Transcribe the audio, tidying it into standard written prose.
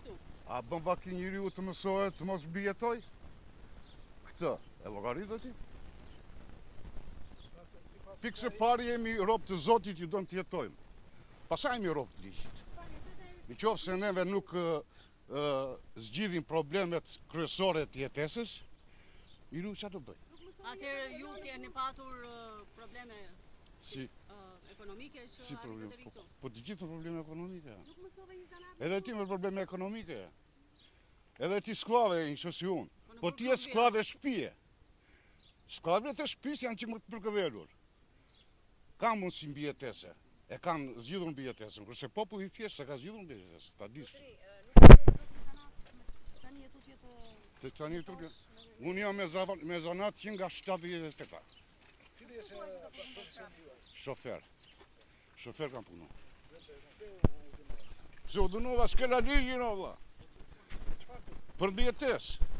këtu? A bën vaki njeriu të mësohet të mos bjetoj? Këtë, e llogarit ti? Pikë së pari jemi rob të Zotit që do të jetojmë. Pastaj jemi rob të ligjit. Në qoftë se neve nuk zgjidhim problemet kryesore të jetesës, njeriu çfarë do bëj? Atëherë ju keni patur probleme ekonomike si që problem? arritët këtu? Po të gjithë probleme ekonomike. Edhe ti me probleme ekonomike. Edhe ti skllave një kështu si unë. Po ti je skllave shtëpie. Skllavet e shtëpisë janë që më të përkëdhelur. Kanë mundësi mbi jetese. E kanë zgjidhur mbi jetesën, kurse populli thjesht se ka zgjidhur mbi jetesën, ta dish. Tani jetu. Unë jam me zanat që nga 78. Cili është profesioni juaj? Shofer. Shofer kam punu. Se u dënova s'kella ligjin o vlla. Për mbi jetesë.